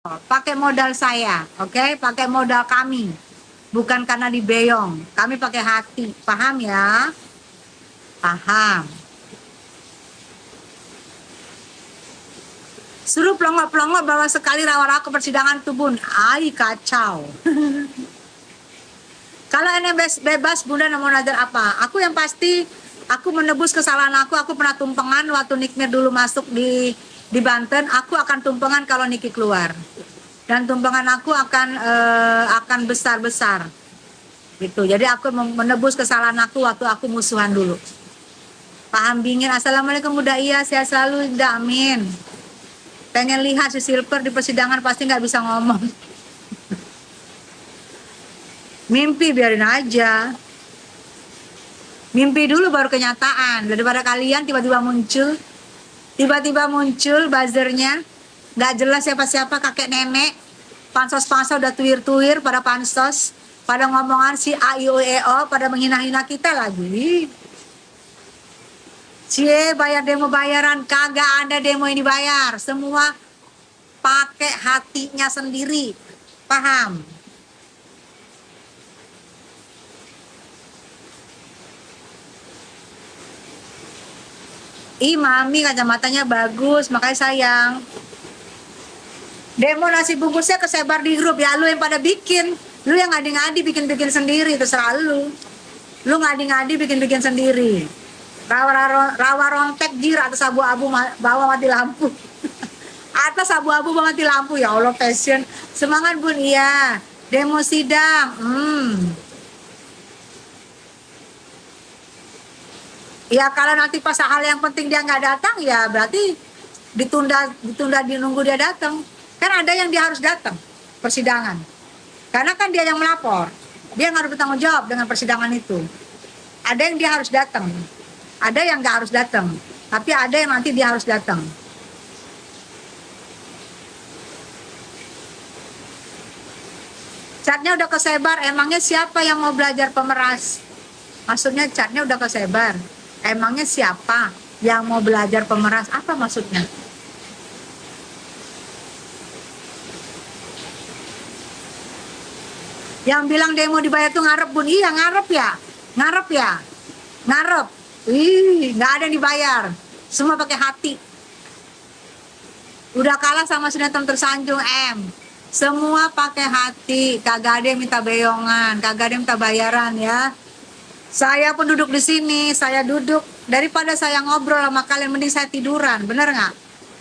pakai modal saya, oke? Pakai modal kami. Bukan karena dibeyong. Kami pakai hati. Paham ya? Paham. Suruh pelongo-pelongo bawa sekali rawa-rawa ke persidangan tuh bun. Ay, kacau. Kalau ini bebas, bunda mau nazar apa? Aku yang pasti, aku menebus kesalahan aku pernah tumpengan waktu Nikmir dulu masuk di Banten, aku akan tumpengan kalau Niki keluar. Dan tumpengan aku akan besar-besar. Gitu. Jadi aku menebus kesalahan aku waktu aku musuhan dulu. Paham bingin. Assalamualaikum Bunda Iya, sehat selalu. Amin. Pengen lihat si Silver di persidangan pasti nggak bisa ngomong. Mimpi biarin aja. Mimpi dulu baru kenyataan. Daripada kalian tiba-tiba muncul buzzernya, nggak jelas siapa-siapa, kakek nenek, pansos-pansos udah tuir-tuir pada pansos, pada ngomongan si AIOEO, pada menghina-hina kita lagi. Cie, bayar demo bayaran, kagak ada demo ini bayar, semua pakai hatinya sendiri, paham? Ih, mami kacamatanya bagus, makanya sayang. Demo nasi bungkusnya kesebar di grup, ya lu yang pada bikin, lu yang ngadi-ngadi bikin-bikin sendiri, terserah lu ngadi-ngadi bikin-bikin sendiri. Rawa rontek jir atas abu-abu bawa mati lampu. Atas abu-abu bawa mati lampu, ya Allah, passion. Semangat bun, iya. Demo sidang, ya kalau nanti pas hal yang penting dia nggak datang, ya berarti ditunda dinunggu dia datang. Kan ada yang dia harus datang persidangan. Karena kan dia yang melapor. Dia yang harus bertanggung jawab dengan persidangan itu. Ada yang dia harus datang. Ada yang nggak harus datang. Tapi ada yang nanti dia harus datang. Catnya udah kesebar, emangnya siapa yang mau belajar pemeras? Maksudnya catnya udah kesebar. Emangnya siapa yang mau belajar pemeras? Apa maksudnya? Yang bilang demo dibayar tuh ngarep bun. Iya ngarep ya. Ngarep ya. Ngarep. Ih, nggak ada yang dibayar. Semua pakai hati. Udah kalah sama sinetron tersanjung M. Semua pakai hati. Kagak ada yang minta beyongan. Kagak ada yang minta bayaran ya. Saya pun duduk di sini. Saya duduk. Daripada saya ngobrol sama kalian, mending saya tiduran. Bener nggak?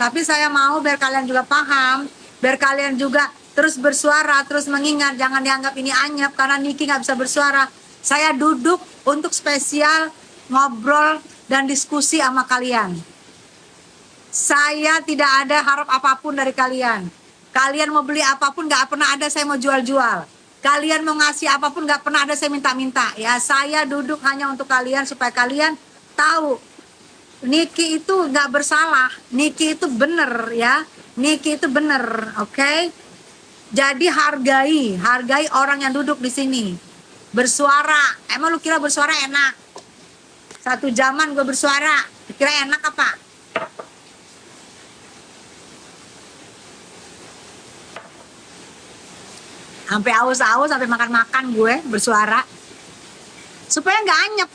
Tapi saya mau biar kalian juga paham. Biar kalian juga terus bersuara, terus mengingat. Jangan dianggap ini anyap karena Niki nggak bisa bersuara. Saya duduk untuk spesial ngobrol dan diskusi sama kalian. Saya tidak ada harap apapun dari kalian. Kalian mau beli apapun nggak pernah ada saya mau jual-jual. Kalian mau ngasih apapun nggak pernah ada saya minta-minta. Ya saya duduk hanya untuk kalian supaya kalian tahu Niki itu nggak bersalah. Niki itu bener ya. Niki itu bener, oke? Jadi hargai orang yang duduk di sini. Bersuara. Emang lu kira bersuara enak? Satu zaman gue bersuara, kira enak apa? Sampai aus-aus, sampai makan-makan gue bersuara. Supaya nggak anyep.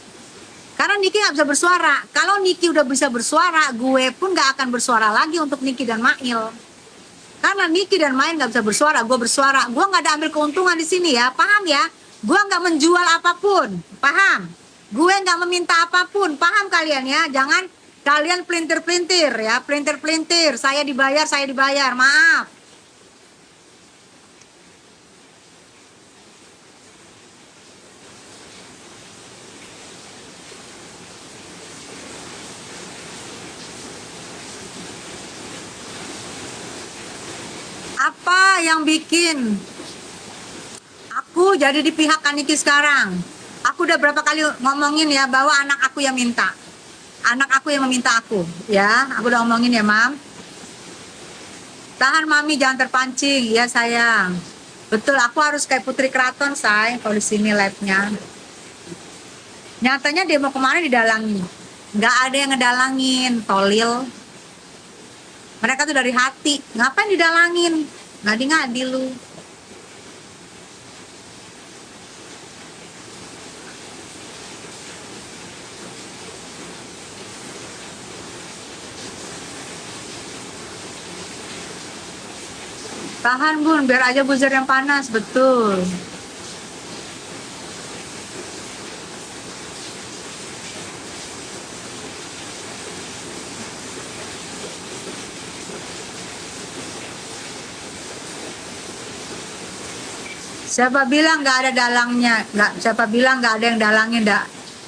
Karena Niki nggak bisa bersuara. Kalau Niki udah bisa bersuara, gue pun nggak akan bersuara lagi untuk Niki dan Mail. Karena Niki dan Mail nggak bisa bersuara, gue bersuara. Gue nggak ada ambil keuntungan di sini ya, paham ya? Gue nggak menjual apapun, paham? Gue nggak meminta apapun, paham kalian ya? Jangan kalian pelintir-pelintir ya, pelintir-pelintir. Saya dibayar, maaf. Apa yang bikin aku jadi di pihak Kaniki sekarang? Aku udah berapa kali ngomongin ya bahwa anak aku yang minta. Anak aku yang meminta aku, ya. Aku udah ngomongin ya, Mam. Tahan Mami, jangan terpancing, ya sayang. Betul, aku harus kayak Putri Keraton, say, kalau di sini live-nya. Nyatanya demo kemarin didalangin. Nggak ada yang ngedalangin, tolil. Mereka tuh dari hati. Ngapain didalangin? Ngadi-ngadi lu. Tahan bun, biar aja buzzer yang panas, betul. Siapa bilang nggak ada dalangnya? Nggak, siapa bilang nggak ada yang dalangin?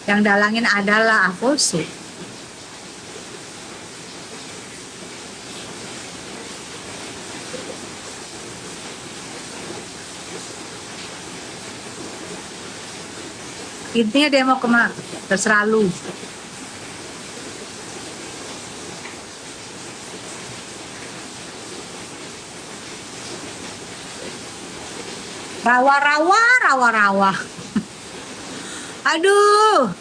Yang dalangin adalah aku sih. Intinya dia mau kemana? Terserah lu. Rawa-rawa, rawa-rawa. Aduh.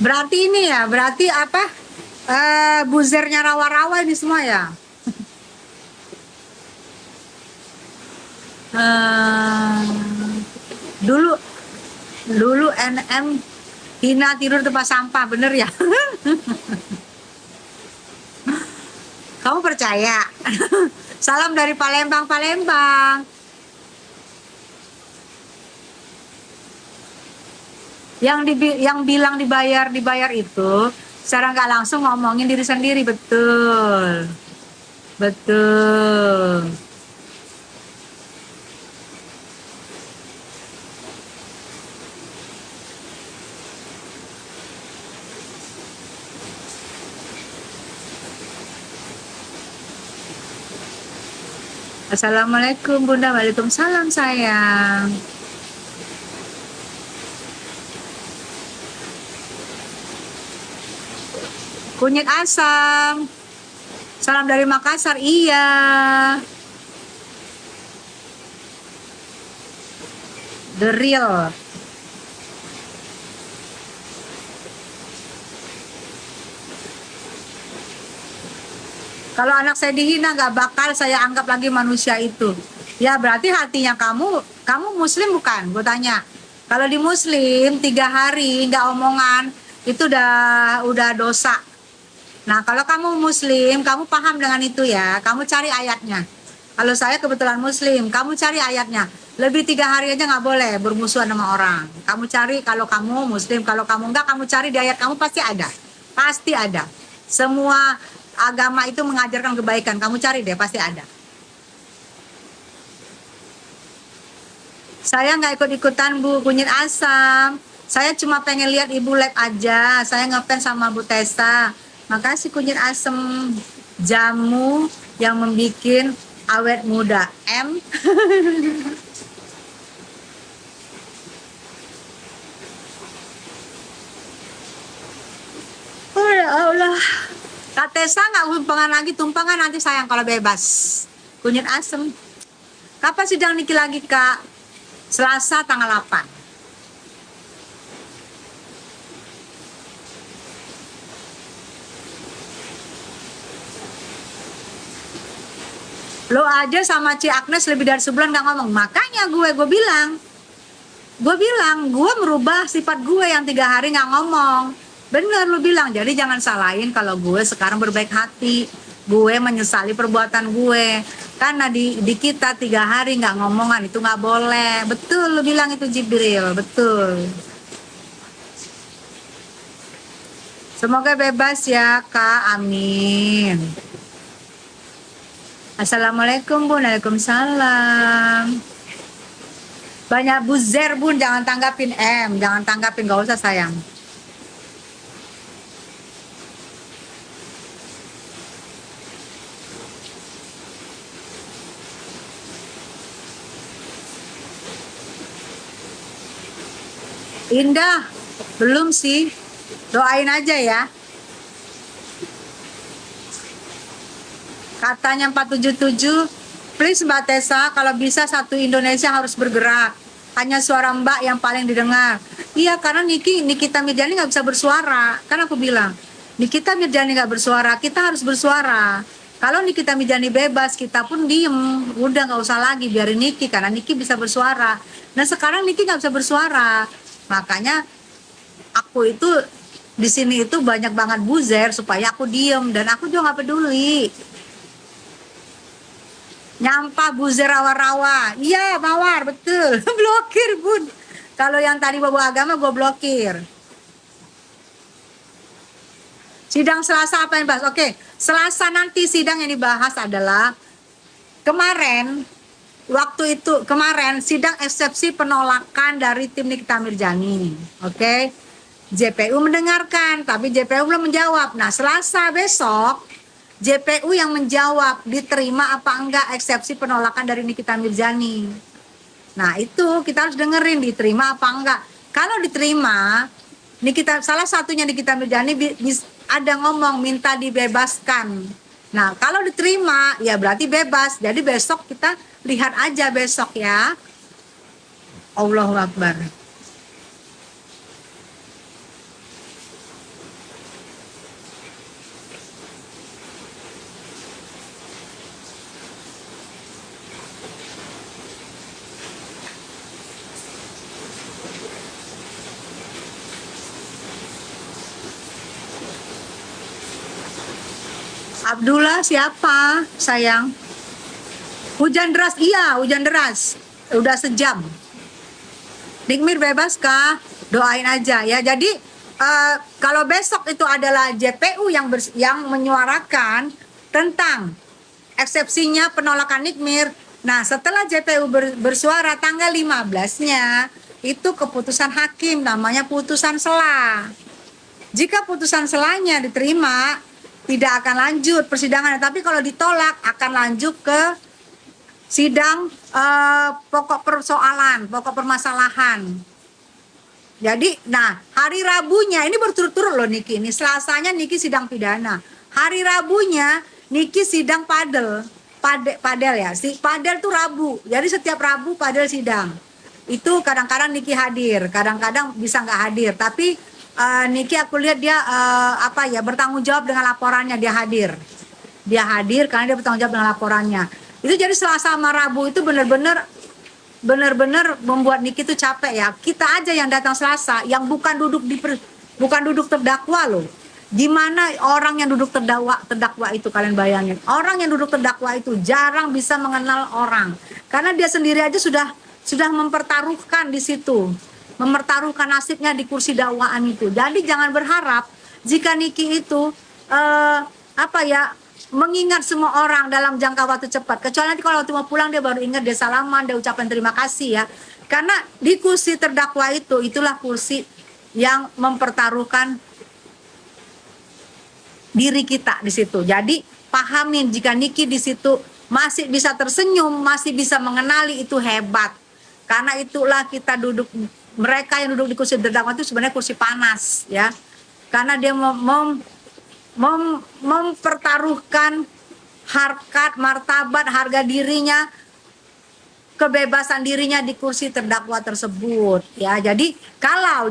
Berarti ini ya, berarti apa? Buzzernya rawa-rawa ini semua ya. Eh, dulu dulu NM Tina tidur tempat sampah, bener ya? Kamu percaya? Salam dari Palembang, Palembang. Yang bilang dibayar itu secara nggak langsung ngomongin diri sendiri, betul, betul. Assalamualaikum Bunda, waalaikumsalam sayang. Kunyit asam. Salam dari Makassar, iya. The real. Kalau anak saya dihina nggak bakal saya anggap lagi manusia itu. Ya berarti hatinya kamu muslim bukan? Gue tanya. Kalau di muslim 3 hari nggak omongan itu udah dosa. Nah kalau kamu muslim, kamu paham dengan itu ya. Kamu cari ayatnya. Kalau saya kebetulan muslim, kamu cari ayatnya. Lebih 3 hari aja nggak boleh bermusuhan sama orang. Kamu cari kalau kamu muslim, kalau kamu enggak, kamu cari di ayat kamu pasti ada. Pasti ada. Semua agama itu mengajarkan kebaikan. Kamu cari deh, pasti ada. Saya nggak ikut-ikutan Bu kunyit asam. Saya cuma pengen lihat Ibu live aja. Saya ngefans sama Bu Tessa. Makasih kunyit asam jamu yang membuat awet muda. Oh ya Allah. Kak Tessa nggak tumpangan lagi, tumpangan nanti sayang kalau bebas. Kunyit asam. Kapan sidang Niki lagi Kak? Selasa tanggal 8. Lo aja sama Ci Agnes lebih dari sebulan gak ngomong. Makanya gue bilang gue merubah sifat gue yang 3 hari gak ngomong. Bener lu bilang. Jadi jangan salahin kalau gue sekarang berbaik hati. Gue menyesali perbuatan gue. Karena di kita 3 hari gak ngomongan itu gak boleh. Betul lu bilang itu Jibril. Betul. Semoga bebas ya Kak. Amin. Assalamualaikum Bun, waalaikumsalam. Banyak buzzer Bun, jangan tanggapin jangan tanggapin, gak usah sayang. Indah, belum sih, doain aja ya. Katanya 477, please Mbak Tessa, kalau bisa satu Indonesia harus bergerak. Hanya suara Mbak yang paling didengar. Iya, karena Nikita Mirjani nggak bisa bersuara. Kan aku bilang, Nikita Mirjani nggak bersuara, kita harus bersuara. Kalau Nikita Mirzani bebas, kita pun diem. Udah nggak usah lagi biarin Niki, karena Niki bisa bersuara. Nah sekarang Niki nggak bisa bersuara. Makanya aku itu di sini itu banyak banget buzzer supaya aku diem, dan aku juga nggak peduli. Nyampah buzzer rawa-rawa. Iya, Mawar, betul. Blokir, Bun. Kalau yang tadi bawa agama gue blokir. Sidang Selasa apa yang dibahas? Oke, Selasa nanti sidang yang dibahas adalah kemarin, waktu itu kemarin sidang eksepsi penolakan dari tim Nikita Mirzani. Oke, JPU mendengarkan, tapi JPU belum menjawab. Nah, Selasa besok JPU yang menjawab diterima apa enggak eksepsi penolakan dari Nikita Mirzani. Nah, itu kita harus dengerin diterima apa enggak. Kalau diterima, Nikita, salah satunya Nikita Mirzani ada ngomong minta dibebaskan. Nah, kalau diterima ya berarti bebas. Jadi besok kita lihat aja besok ya. Allahu Akbar. Abdullah siapa, sayang? Hujan deras, iya hujan deras. Udah sejam. Nikmir bebas kah? Doain aja ya. Jadi kalau besok itu adalah JPU yang menyuarakan tentang eksepsinya penolakan Nikmir. Nah, setelah JPU bersuara tanggal 15-nya, itu keputusan hakim, namanya putusan sela. Jika putusan selanya diterima, tidak akan lanjut persidangan. Tapi kalau ditolak, akan lanjut ke sidang pokok persoalan, pokok permasalahan. Jadi, nah hari Rabunya, ini berturut-turut loh Niki. Ini Selasanya Niki sidang pidana. Hari Rabunya Niki sidang padel ya. Padel tuh Rabu. Jadi setiap Rabu padel sidang. Itu kadang-kadang Niki hadir, kadang-kadang bisa nggak hadir. Tapi Niki aku lihat dia bertanggung jawab dengan laporannya, dia hadir karena dia bertanggung jawab dengan laporannya. Itu jadi Selasa sama Rabu itu benar-benar membuat Niki tuh capek ya. Kita aja yang datang Selasa yang bukan duduk terdakwa loh. Gimana orang yang duduk terdakwa itu, kalian bayangin. Orang yang duduk terdakwa itu jarang bisa mengenal orang. Karena dia sendiri aja sudah mempertaruhkan di situ. Mempertaruhkan nasibnya di kursi dakwaan itu. Jadi jangan berharap jika Niki itu mengingat semua orang dalam jangka waktu cepat. Kecuali nanti kalau waktu mau pulang dia baru ingat, dia salaman, dia ucapan terima kasih ya. Karena di kursi terdakwa itulah kursi yang mempertaruhkan diri kita di situ. Jadi pahamin jika Niki di situ masih bisa tersenyum, masih bisa mengenali, itu hebat. Karena itulah kita mereka yang duduk di kursi terdakwa itu sebenarnya kursi panas ya. Karena dia mempertaruhkan harkat, martabat, harga dirinya, kebebasan dirinya di kursi terdakwa tersebut ya. Jadi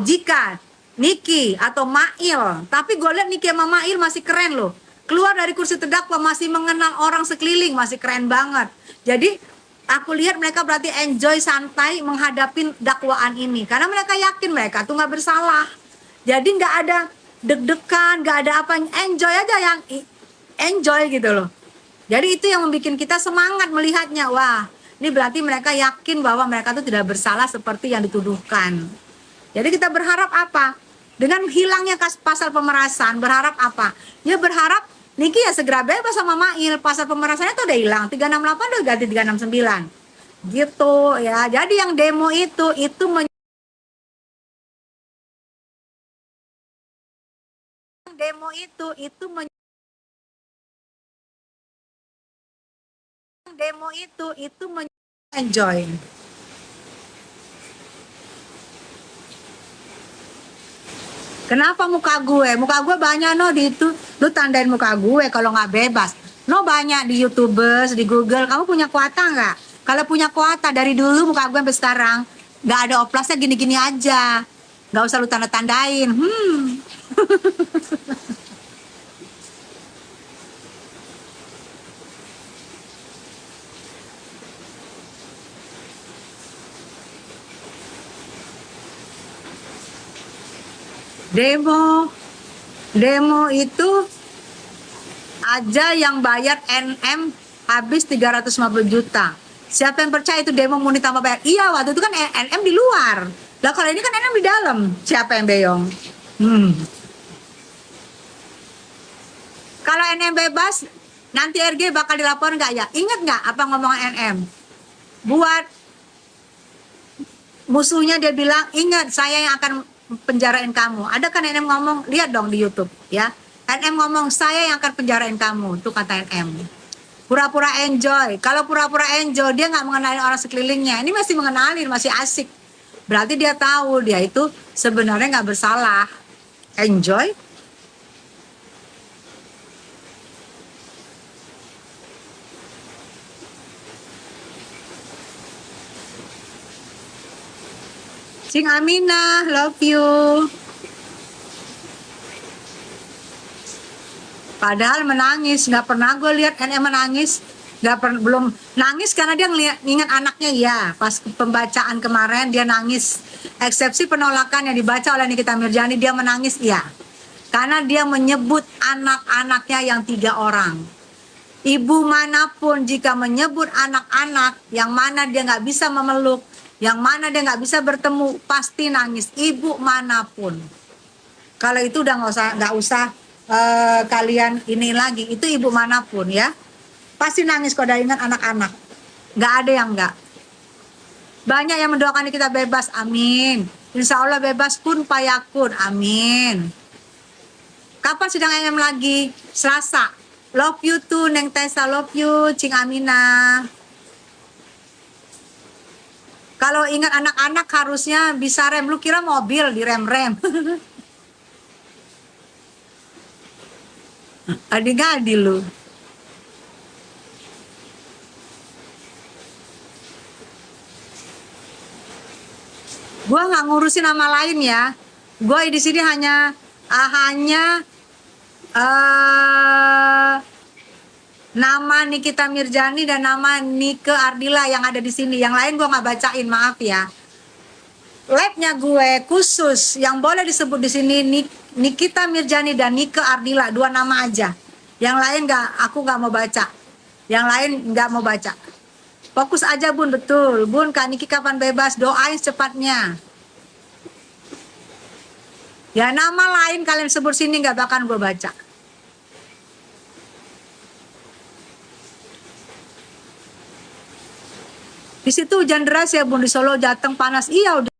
jika Niki atau Mail, tapi gue lihat Niki sama Mail masih keren loh, keluar dari kursi terdakwa masih mengenal orang sekeliling, masih keren banget. Jadi aku lihat mereka berarti enjoy, santai menghadapi dakwaan ini. Karena mereka yakin mereka tuh nggak bersalah. Jadi nggak ada deg-degan, nggak ada apa, enjoy aja, yang enjoy gitu loh. Jadi itu yang membuat kita semangat melihatnya. Wah, ini berarti mereka yakin bahwa mereka tuh tidak bersalah seperti yang dituduhkan. Jadi kita berharap apa? Dengan hilangnya pasal pemerasan, berharap apa? Ya berharap Niki ya segera bebas sama Mail. Pasal pemerasannya tuh udah hilang, 368 udah ganti 369 gitu ya. Jadi yang demo itu enjoy. Kenapa muka gue? Muka gue banyak di itu. Lu tandain muka gue kalau nggak bebas. Banyak di YouTubers, di Google. Kamu punya kuota nggak? Kalau punya kuota dari dulu muka gue sampai sekarang nggak ada oplasnya, gini-gini aja. Nggak usah lu tanda-tandain. Demo, demo itu aja yang bayar NM habis 350 juta. Siapa yang percaya itu demo murni tanpa bayar? Iya, waktu itu kan NM di luar. Lah kalau ini kan NM di dalam. Siapa yang beyong? Kalau NM bebas, nanti RG bakal dilaporin nggak ya? Ingat nggak apa ngomong NM? Buat musuhnya dia bilang, ingat saya yang akan penjarain kamu. Ada kan NM ngomong, lihat dong di YouTube ya. NM ngomong, saya yang akan penjarain kamu. Itu kata NM. Pura-pura enjoy. Kalau pura-pura enjoy, dia nggak mengenali orang sekelilingnya. Ini masih mengenali, masih asik. Berarti dia tahu dia itu sebenarnya nggak bersalah. Enjoy. Cing Aminah, love you. Padahal menangis, nggak pernah gue lihat NM menangis. Belum nangis karena dia ngingat anaknya ya. Pas pembacaan kemarin dia nangis. Eksepsi penolakan yang dibaca oleh Nikita Mirjani, dia menangis ya. Karena dia menyebut anak-anaknya yang 3 orang. Ibu manapun jika menyebut anak-anak yang mana dia nggak bisa memeluk, yang mana dia nggak bisa bertemu, pasti nangis. Ibu manapun. Kalau itu udah nggak usah kalian ini lagi, itu ibu manapun ya pasti nangis kalau udah ingat anak-anak. Nggak ada yang nggak. Banyak yang mendoakan kita bebas, amin. Insya Allah bebas kun payakun, amin. Kapan sidang NM lagi? Selasa. Love you too Neng Tessa, love you Cing Amina. Kalau ingat anak-anak harusnya bisa rem. Lu kira mobil di rem-rem? Adi-gadi lu. Gua nggak ngurusin nama lain ya. Gue di sini hanya nama Nikita Mirjani dan nama Nike Ardila yang ada di sini. Yang lain gue nggak bacain, maaf ya. Labnya gue khusus yang boleh disebut di sini Nikita Mirjani dan Nike Ardila, 2 nama aja. Yang lain aku nggak mau baca. Yang lain nggak mau baca. Fokus aja Bun, betul. Bun, Kak Niki kapan bebas? Doain secepatnya. Ya nama lain kalian sebut sini nggak bakal gue baca. Di situ hujan deras ya Bun, di Solo Jateng panas. Iya udah.